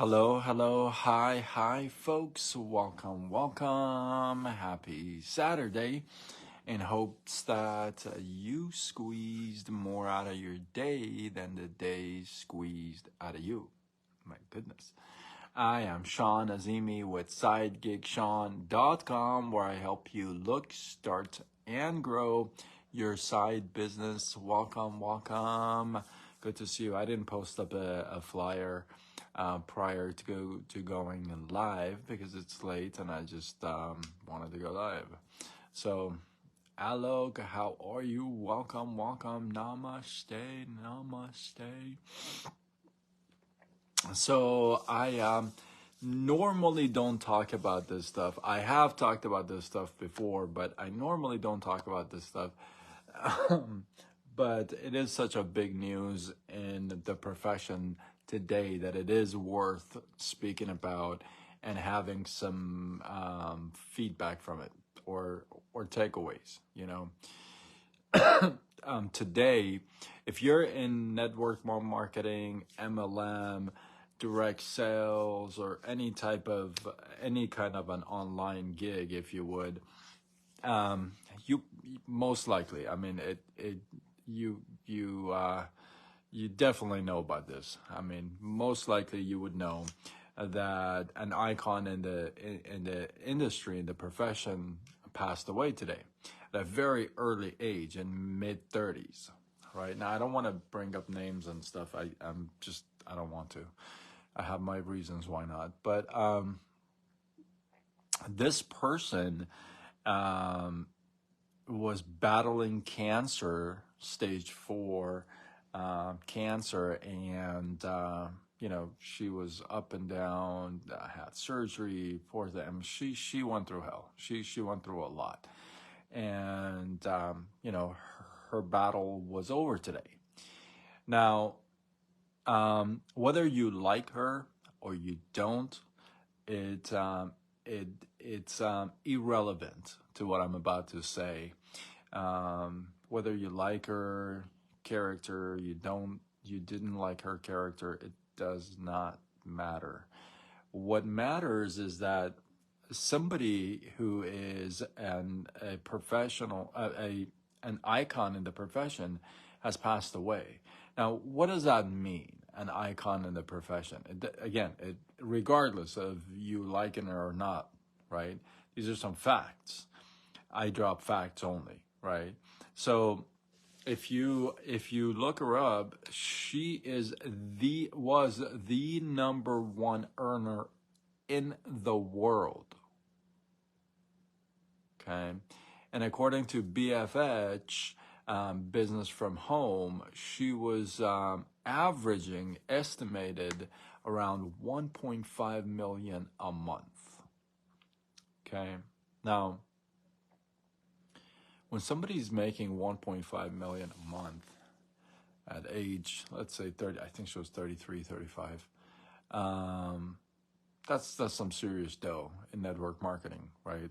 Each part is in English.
Hello, hello, hi, folks. Welcome. Happy Saturday. In hopes that you squeezed more out of your day than the day squeezed out of you. My goodness. I am Sean Azimi with SideGigSean.com, where I help you look, start, and grow your side business. Welcome. Good to see you. I didn't post up a flyer prior to going live because it's late and I just wanted to go live. So, Alok, how are you? Welcome. Namaste. So I normally don't talk about this stuff. I have talked about this stuff before, but I normally don't talk about this stuff. But it is such a big news in the profession today that it is worth speaking about and having some feedback from it or takeaways. Today, if you're in network marketing, MLM, direct sales, or any kind of an online gig, if you would, you most likely, I mean, you definitely know about this. I mean, most likely you would know that an icon in the industry, in the profession, passed away today at a very early age, in mid-30s. Right now, I don't want to bring up names and stuff. I don't want to. I have my reasons why not. But this person was battling cancer, stage 4 cancer, and she was up and down, had surgery. Poor thing. She went through hell. She went through a lot, and her battle was over today. Now, whether you like her or you don't, it's irrelevant to what I'm about to say. Whether you like her character, you didn't like her character, it does not matter. What matters is that somebody who is a professional, an icon in the profession, has passed away. Now, what does that mean? An icon in the profession. Regardless of you liking her or not, right? These are some facts. I drop facts only, right? So if you look her up, she was the number one earner in the world. Okay, and according to BFH, Business from Home, she was estimated around 1.5 million a month. Okay, now when somebody's making 1.5 million a month at age, let's say 30, I think she was 33, 35, that's some serious dough in network marketing, right?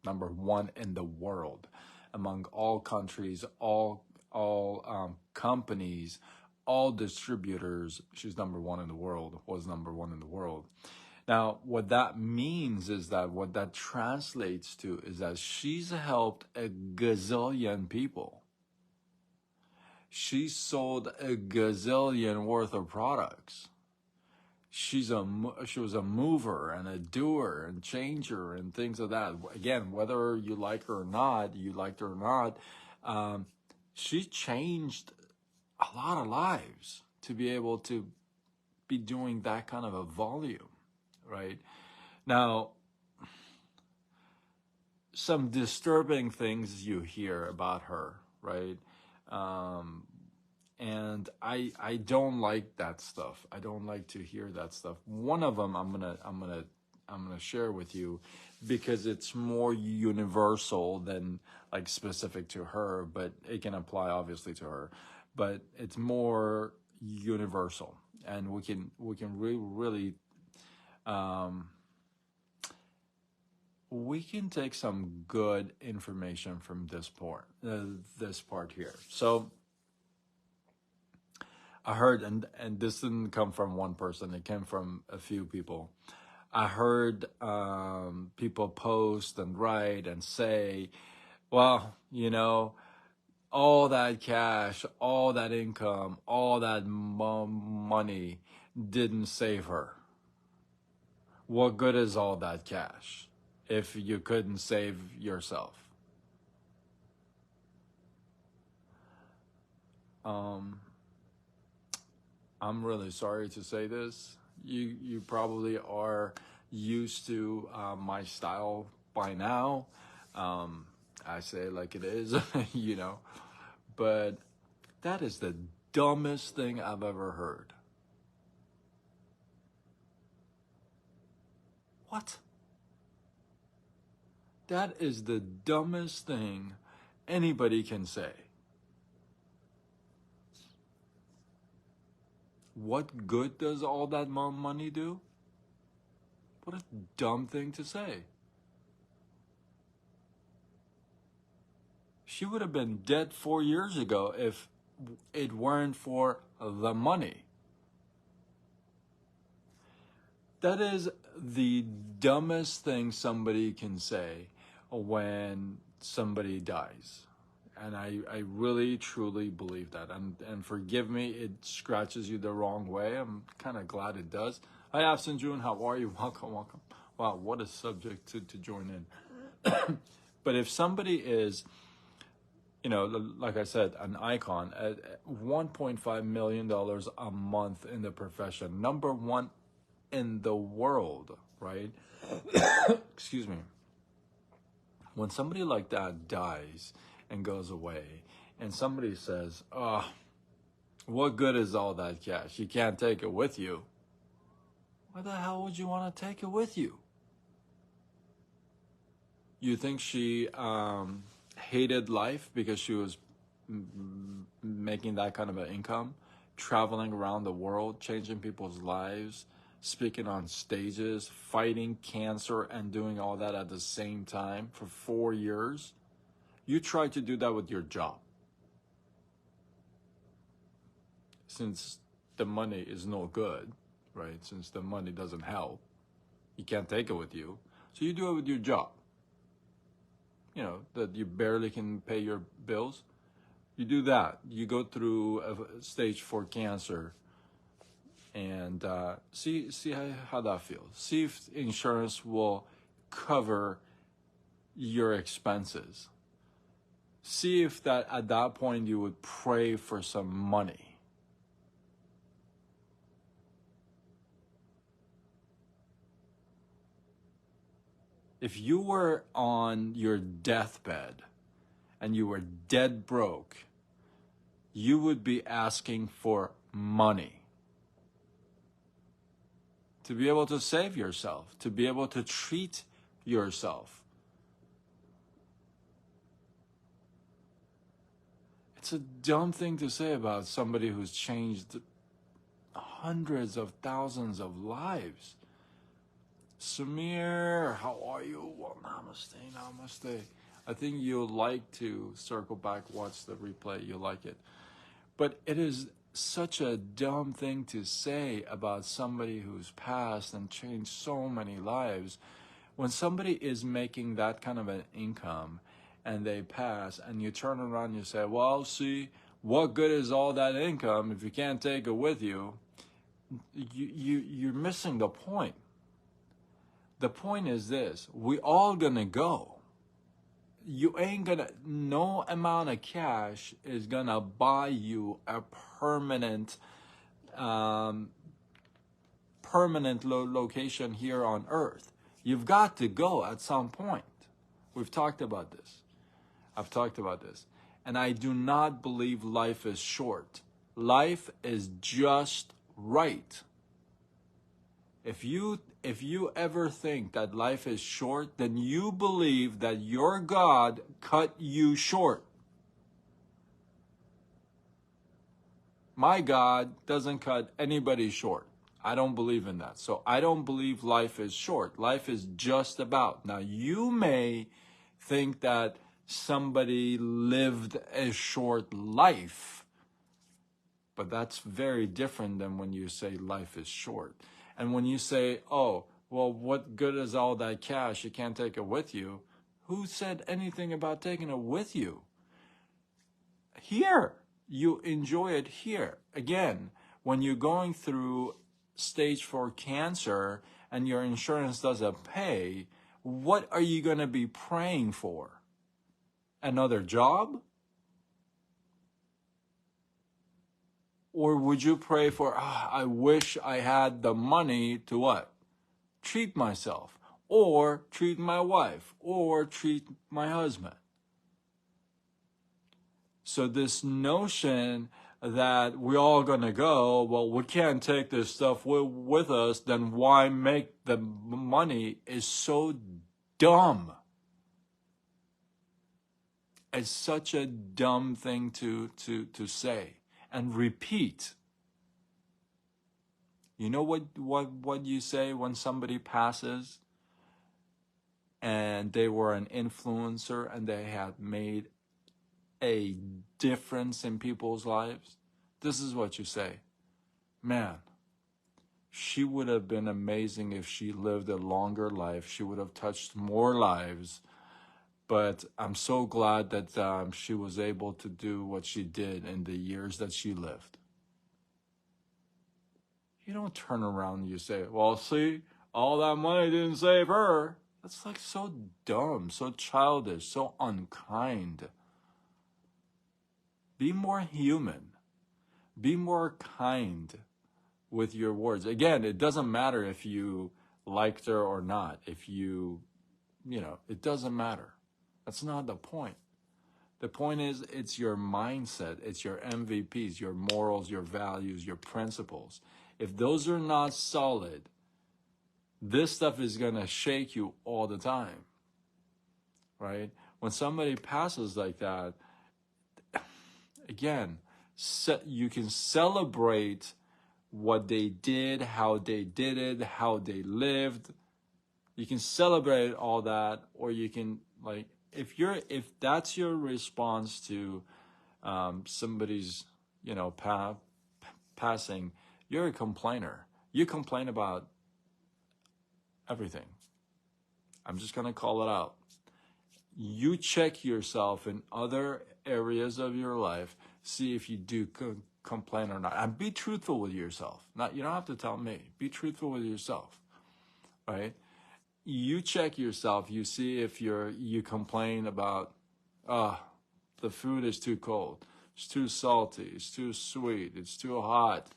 Number one in the world, among all countries, all companies, all distributors. She's number one in the world, was number one in the world. Now, what that means is that what that translates to is that she's helped a gazillion people. She sold a gazillion worth of products. She was a mover and a doer and changer and things of that. Again, whether you like her or not, she changed a lot of lives to be able to be doing that kind of a volume, right? Now, some disturbing things you hear about her, right? And I don't like that stuff. I don't like to hear that stuff. One of them I'm gonna share with you because it's more universal than like specific to her, but it can apply obviously to her. But it's more universal, and we can really we can take some good information from this part here. So I heard, and this didn't come from one person, it came from a few people. I heard people post and write and say, well, all that cash, all that income, all that money didn't save her. What good is all that cash if you couldn't save yourself? Um, I'm really sorry to say this. You probably are used to my style by now. Um, I say it like it is, you know. But that is the dumbest thing I've ever heard. What? That is the dumbest thing anybody can say. What good does all that money do? What a dumb thing to say. She would have been dead 4 years ago if it weren't for the money. That is the dumbest thing somebody can say when somebody dies. And I really, truly believe that. And forgive me, it scratches you the wrong way. I'm kind of glad it does. Hi, Absent June. How are you? Welcome, welcome. Wow, what a subject to join in. But if somebody is, like I said, an icon at $1.5 million a month in the profession, number one in the world, right? Excuse me. When somebody like that dies and goes away, and somebody says, "Oh, what good is all that cash? You can't take it with you." Why the hell would you want to take it with you? You think she hated life because she was making that kind of an income, traveling around the world, changing people's lives, speaking on stages, fighting cancer, and doing all that at the same time for 4 years? You try to do that with your job. Since the money is no good, right? Since the money doesn't help, you can't take it with you. So you do it with your job. That you barely can pay your bills. You do that. You go through a stage 4 cancer and see how that feels. See if insurance will cover your expenses. See if that at that point you would pray for some money. If you were on your deathbed and you were dead broke, you would be asking for money to be able to save yourself, to be able to treat yourself. It's a dumb thing to say about somebody who's changed hundreds of thousands of lives. Samir, how are you? Well, namaste. I think you'll like to circle back, watch the replay. You'll like it. But it is such a dumb thing to say about somebody who's passed and changed so many lives. When somebody is making that kind of an income and they pass, and you turn around and you say, well, see, what good is all that income if you can't take it with you? You're missing the point. The point is this: we all gonna go. No amount of cash is gonna buy you a permanent location here on earth. You've got to go at some point. We've talked about this. I've talked about this. And I do not believe life is short. Life is just right. If you ever think that life is short, then you believe that your God cut you short. My God doesn't cut anybody short. I don't believe in that. So I don't believe life is short. Life is just about. Now, you may think that somebody lived a short life, But that's very different than when you say life is short. And when you say, oh, well, what good is all that cash? You can't take it with you. Who said anything about taking it with you? Here, you enjoy it here. Again, when you're going through stage 4 cancer and your insurance doesn't pay, what are you going to be praying for? Another job? Or would you pray for, I wish I had the money to what? Treat myself, or treat my wife, or treat my husband. So this notion that we're all going to go, well, we can't take this stuff with us, then why make the money, is so dumb. It's such a dumb thing to say and repeat. You know what you say when somebody passes and they were an influencer and they had made a difference in people's lives? This is what you say. Man, she would have been amazing if she lived a longer life. She would have touched more lives. But I'm so glad that she was able to do what she did in the years that she lived. You don't turn around and you say, well, see, all that money didn't save her. That's like so dumb, so childish, so unkind. Be more human. Be more kind with your words. Again, it doesn't matter if you liked her or not. If you know, it doesn't matter. That's not the point. The point is, it's your mindset, it's your MVPs, your morals, your values, your principles. If those are not solid, this stuff is going to shake you all the time, right? When somebody passes like that, again, you can celebrate what they did, how they did it, how they lived. You can celebrate all that, or you can, like, if that's your response to somebody's, you know, passing, you're a complainer. You complain about everything. I'm just gonna call it out. You check yourself in other areas of your life, see if you do complain or not, and be truthful with yourself. You don't have to tell me. Be truthful with yourself, right? You check yourself, you see if you complain about, the food is too cold, it's too salty, it's too sweet, it's too hot,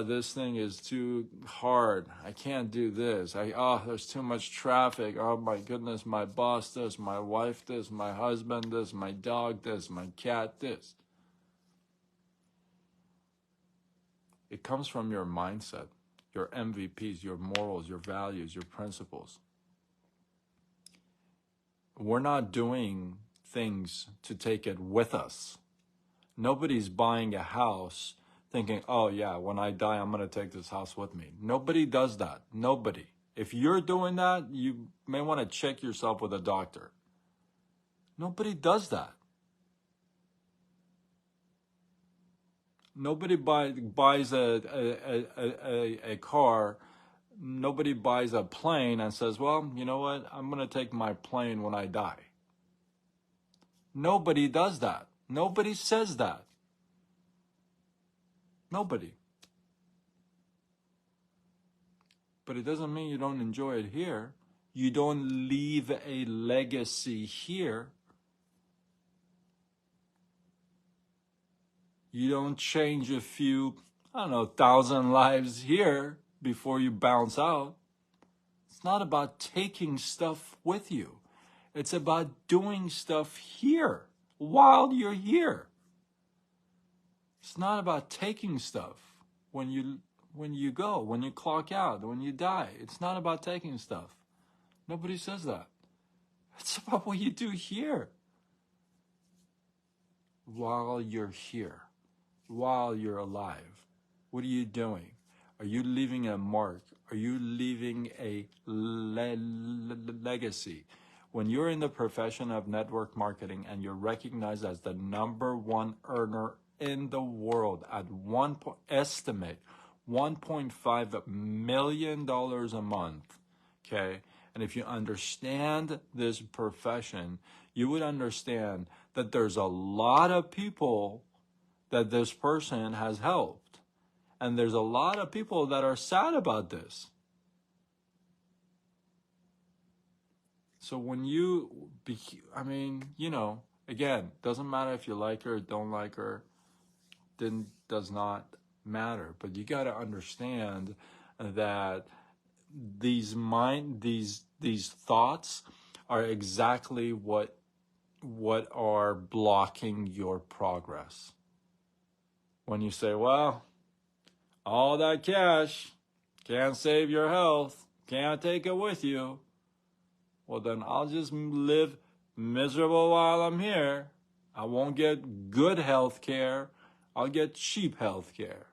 this thing is too hard, I can't do this, there's too much traffic, oh my goodness, my boss this, my wife this, my husband this, my dog this, my cat this. It comes from your mindset, your MVPs, your morals, your values, your principles. We're not doing things to take it with us. Nobody's buying a house thinking, oh yeah, when I die, I'm going to take this house with me. Nobody does that. Nobody. If you're doing that, you may want to check yourself with a doctor. Nobody does that. Nobody buys a car. Nobody buys a plane and says, well, you know what? I'm going to take my plane when I die. Nobody does that. Nobody says that. Nobody. But it doesn't mean you don't enjoy it here. You don't leave a legacy here. You don't change a few, 1,000 lives here before you bounce out. It's not about taking stuff with you. It's about doing stuff here while you're here. It's not about taking stuff when you go, when you clock out, when you die. It's not about taking stuff. Nobody says that. It's about what you do here while you're here, while you're alive. What are you doing? Are you leaving a mark? Are you leaving a legacy? When you're in the profession of network marketing and you're recognized as the #1 earner in the world at estimate $1.5 million a month. Okay. And if you understand this profession, you would understand that there's a lot of people that this person has helped. And there's a lot of people that are sad about this. So when again, doesn't matter if you like her or don't like her, then does not matter. But you got to understand that these thoughts are exactly what are blocking your progress. When you say, well, all that cash can't save your health, can't take it with you, well, then I'll just live miserable while I'm here. I won't get good health care. I'll get cheap health care.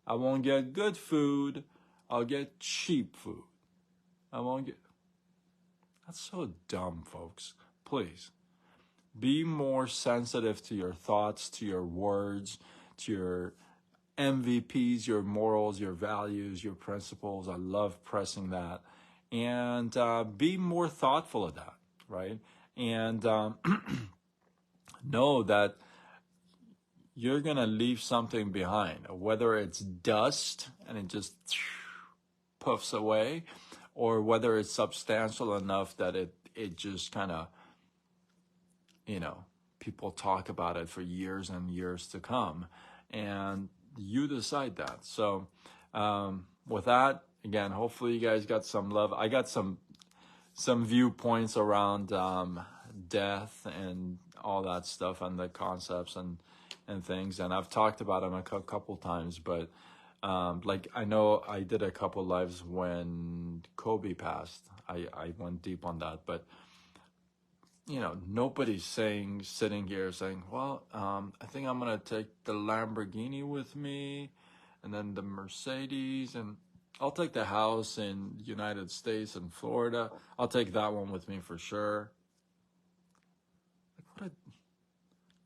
I won't get good food. I'll get cheap food. That's so dumb, folks. Please, be more sensitive to your thoughts, to your words, to your MVPs, your morals, your values, your principles. I love pressing that. And be more thoughtful of that, right? And know that you're going to leave something behind, whether it's dust and it just puffs away, or whether it's substantial enough that it just kind of, people talk about it for years and years to come. And you decide that. So with that, again, hopefully you guys got some love. I got some viewpoints around death and all that stuff and the concepts and things. And I've talked about them a couple times, but I know I did a couple lives when Kobe passed. I went deep on that, but nobody's sitting here saying, well, I think I'm going to take the Lamborghini with me and then the Mercedes, and I'll take the house in United States and Florida. I'll take that one with me for sure.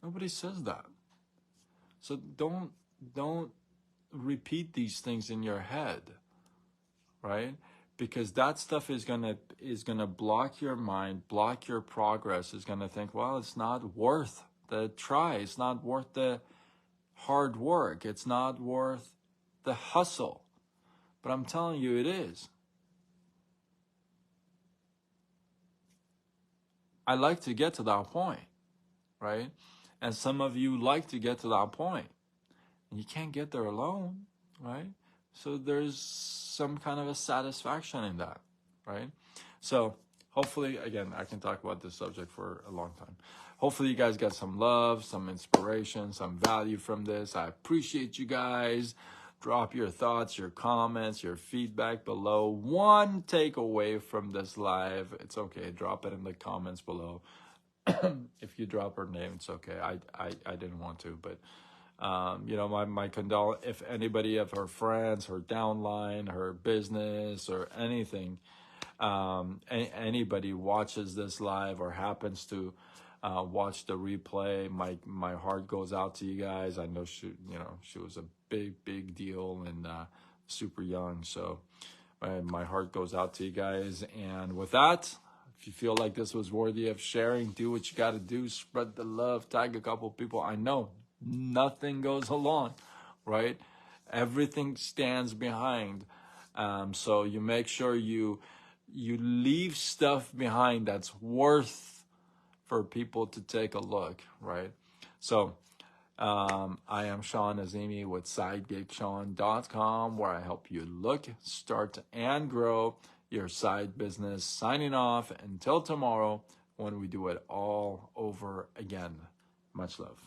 Nobody says that. So don't repeat these things in your head, right? Because that stuff is gonna block your mind, block your progress. Is gonna think, well, it's not worth the try. It's not worth the hard work. It's not worth the hustle. But I'm telling you, it is. I like to get to that point, right? And some of you like to get to that point. And you can't get there alone, right? So there's some kind of a satisfaction in that, right? So hopefully, again, I can talk about this subject for a long time. Hopefully you guys got some love, some inspiration, some value from this. I appreciate you guys. Drop your thoughts, your comments, your feedback below. One takeaway from this live, it's okay. Drop it in the comments below. If you drop her name, it's okay. I didn't want to, but my condolence. If anybody of her friends, her downline, her business, or anything, anybody watches this live or happens to watch the replay, my heart goes out to you guys. I know she was a big deal and super young, so my heart goes out to you guys. And with that, if you feel like this was worthy of sharing, do what you got to do. Spread the love. Tag a couple people. I know nothing goes alone, right? Everything stands behind. So you make sure you leave stuff behind that's worth for people to take a look, right? So I am Sean Azimi with SideGigSean.com, where I help you look, start, and grow your side business. Signing off until tomorrow when we do it all over again. Much love.